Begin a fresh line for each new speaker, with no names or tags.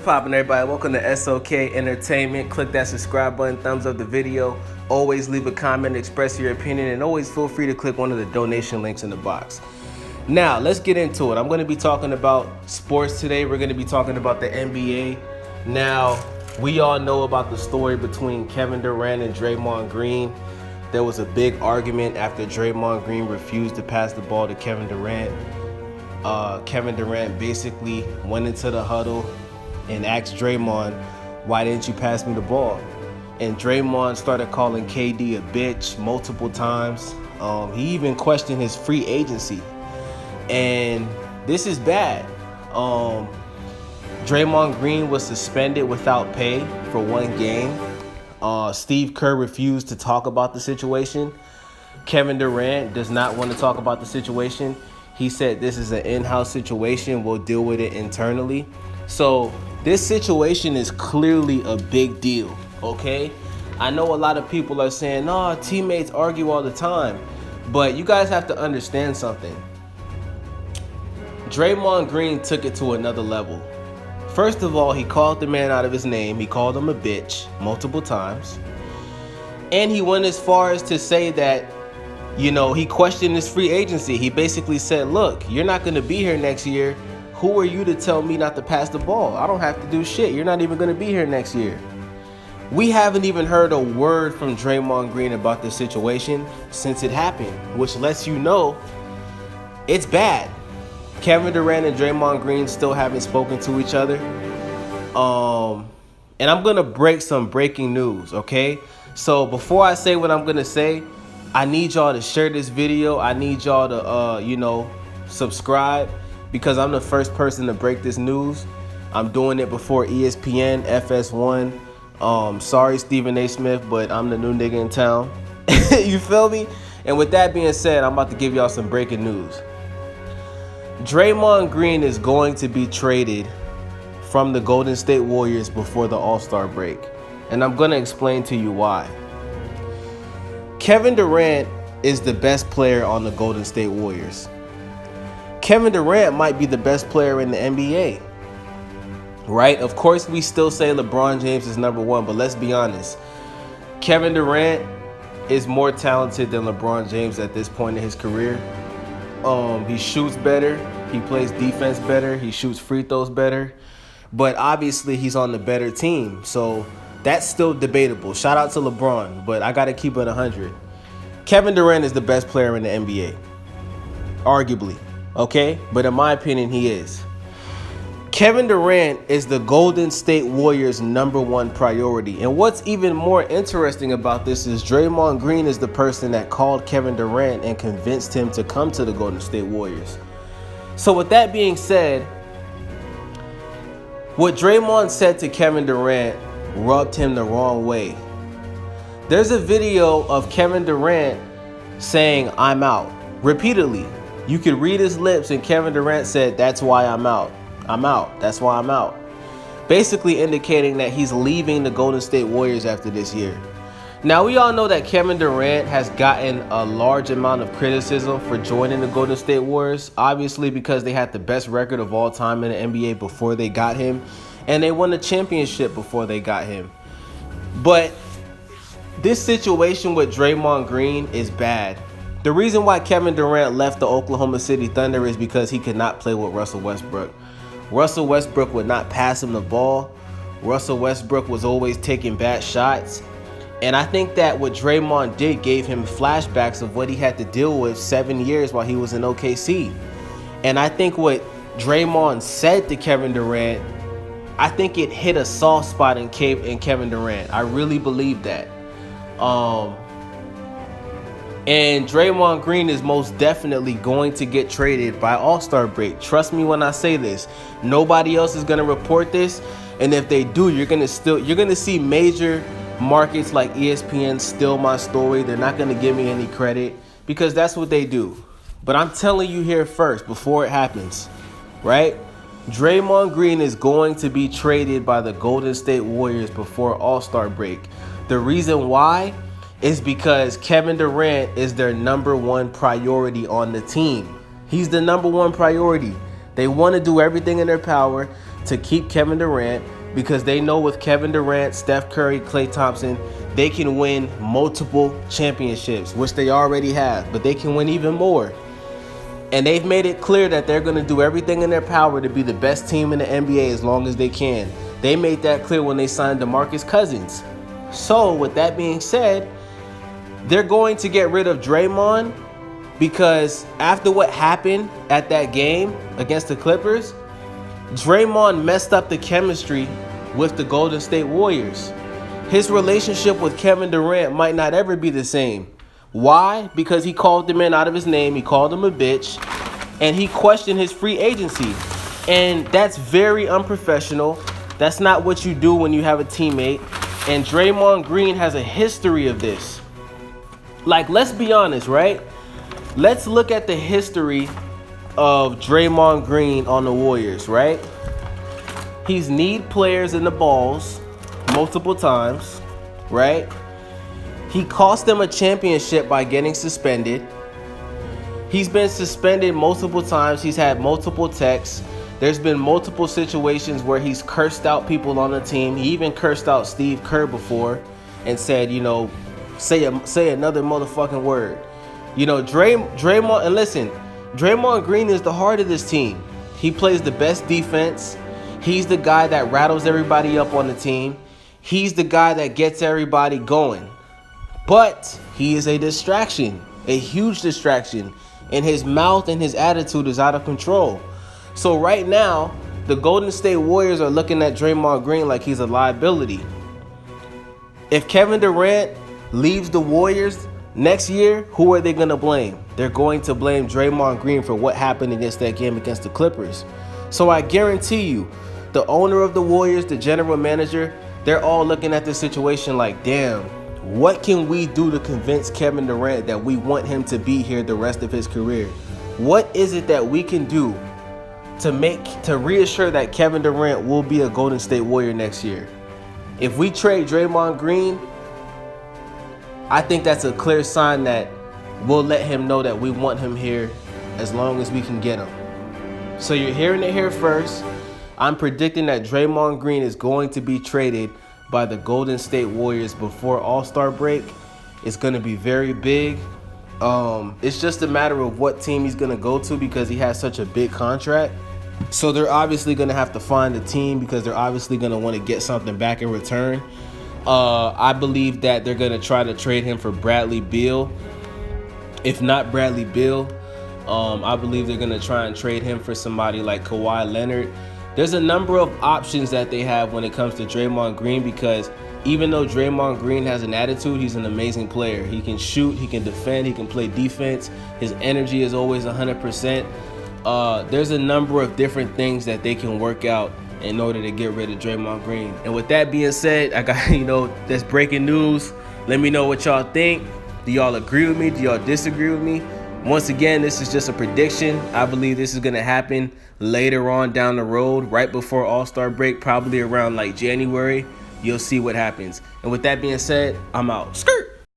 poppin', everybody? Welcome to SOK Entertainment. Click that subscribe button, thumbs up the video. Always leave a comment, express your opinion, and always feel free to click one of the donation links in the box. Now, let's get into it. I'm going to be talking about sports today. We're going to be talking about the NBA. Now, we all know about the story between Kevin Durant and Draymond Green. There was a big argument after Draymond Green refused to pass the ball to Kevin Durant. Kevin Durant basically went into the huddle and asked Draymond, "Why didn't you pass me the ball?" And Draymond started calling KD a bitch multiple times. He even questioned his free agency. And this is bad. Draymond Green was suspended without pay for one game. Steve Kerr refused to talk about the situation. Kevin Durant does not want to talk about the situation. He said this is an in-house situation. We'll deal with it internally. So this situation is clearly a big deal, okay? I know a lot of people are saying, "No, teammates argue all the time." But you guys have to understand something. Draymond Green took it to another level. First of all, he called the man out of his name. He called him a bitch multiple times. And he went as far as to say that, he questioned his free agency. He basically said, "Look, you're not going to be here next year. Who are you to tell me not to pass the ball? I don't have to do shit. You're not even going to be here next year." We haven't even heard a word from Draymond Green about this situation since it happened, which lets you know it's bad. Kevin Durant and Draymond Green still haven't spoken to each other. And I'm going to break some breaking news, okay? So before I say what I'm going to say, I need y'all to share this video. I need y'all to, subscribe, because I'm the first person to break this news. I'm doing it before ESPN, FS1. Sorry, Stephen A. Smith, but I'm the new nigga in town. You feel me? And with that being said, I'm about to give y'all some breaking news. Draymond Green is going to be traded from the Golden State Warriors before the All-Star break. And I'm going to explain to you why. Kevin Durant is the best player on the Golden State Warriors. Kevin Durant might be the best player in the NBA. Right? Of course, we still say LeBron James is number one, but let's be honest. Kevin Durant is more talented than LeBron James at this point in his career. He shoots better. He plays defense better. He shoots free throws better. But obviously, he's on the better team. So that's still debatable. Shout out to LeBron, but I got to keep it 100. Kevin Durant is the best player in the NBA. Arguably. Okay? But in my opinion, he is. Kevin Durant is the Golden State Warriors' number one priority. And what's even more interesting about this is Draymond Green is the person that called Kevin Durant and convinced him to come to the Golden State Warriors. So with that being said, what Draymond said to Kevin Durant rubbed him the wrong way. There's a video of Kevin Durant saying, "I'm out," repeatedly. You could read his lips, and Kevin Durant said, "That's why I'm out. I'm out. That's why I'm out." Basically indicating that he's leaving the Golden State Warriors after this year. Now, we all know that Kevin Durant has gotten a large amount of criticism for joining the Golden State Warriors, obviously because they had the best record of all time in the NBA before they got him, and they won the championship before they got him. But this situation with Draymond Green is bad. The reason why Kevin Durant left the Oklahoma City Thunder is because he could not play with Russell Westbrook. Russell Westbrook would not pass him the ball. Russell Westbrook was always taking bad shots. And I think that what Draymond did gave him flashbacks of what he had to deal with 7 years while he was in OKC. And I think what Draymond said to Kevin Durant, I think it hit a soft spot in Kevin Durant. I really believe that. And Draymond Green is most definitely going to get traded by All-Star break. Trust me when I say this. Nobody else is going to report this. And if they do, you're going to see major markets like ESPN steal my story. They're not going to give me any credit because that's what they do. But I'm telling you here first before it happens, right? Draymond Green is going to be traded by the Golden State Warriors before All-Star break. The reason why is because Kevin Durant is their number one priority on the team. He's the number one priority. They want to do everything in their power to keep Kevin Durant. because they know with Kevin Durant, Steph Curry, Klay Thompson, they can win multiple championships, which they already have, but they can win even more. And they've made it clear that they're going to do everything in their power to be the best team in the NBA as long as they can. They made that clear when they signed DeMarcus Cousins. So with that being said, they're going to get rid of Draymond, because after what happened at that game against the Clippers, Draymond messed up the chemistry with the Golden State Warriors. His relationship with Kevin Durant might not ever be the same. Why? Because he called the man out of his name, he called him a bitch, and he questioned his free agency. And that's very unprofessional. That's not what you do when you have a teammate. And Draymond Green has a history of this. Like, let's be honest, right? Let's look at the history of Draymond Green on the Warriors, right? He's kneed players in the balls multiple times, right? He cost them a championship by getting suspended. He's been suspended multiple times. He's had multiple texts. There's been multiple situations where he's cursed out people on the team. He even cursed out Steve Kerr before and said, you know, say another motherfucking word. You know, Draymond, and listen, Draymond Green is the heart of this team. He plays the best defense. He's the guy that rattles everybody up on the team. He's the guy that gets everybody going. But he is a distraction, a huge distraction, and his mouth and his attitude is out of control. So right now, the Golden State Warriors are looking at Draymond Green like he's a liability. If Kevin Durant leaves the Warriors next year, who are they going to blame? They're going to blame Draymond Green for what happened against that game against the Clippers. So I guarantee you, the owner of the Warriors, the general manager, they're all looking at this situation like, damn, what can we do to convince Kevin Durant that we want him to be here the rest of his career? What is it that we can do to reassure that Kevin Durant will be a Golden State Warrior next year? If we trade Draymond Green, I think that's a clear sign that we'll let him know that we want him here as long as we can get him. So you're hearing it here first. I'm predicting that Draymond Green is going to be traded by the Golden State Warriors before All-Star break. It's going to be very big. It's just a matter of what team he's going to go to because he has such a big contract. So they're obviously going to have to find a team because they're obviously going to want to get something back in return. I believe that they're going to try to trade him for Bradley Beal. If not Bradley Beal, I believe they're going to try and trade him for somebody like Kawhi Leonard. There's a number of options that they have when it comes to Draymond Green because even though Draymond Green has an attitude, he's an amazing player. He can shoot, he can defend, he can play defense. His energy is always 100%. There's a number of different things that they can work out in order to get rid of Draymond Green. And with that being said, I got, that's breaking news. Let me know what y'all think. Do y'all agree with me? Do y'all disagree with me? Once again, this is just a prediction. I believe this is going to happen later on down the road, right before All-Star break, probably around like January. You'll see what happens. And with that being said, I'm out. Skirt.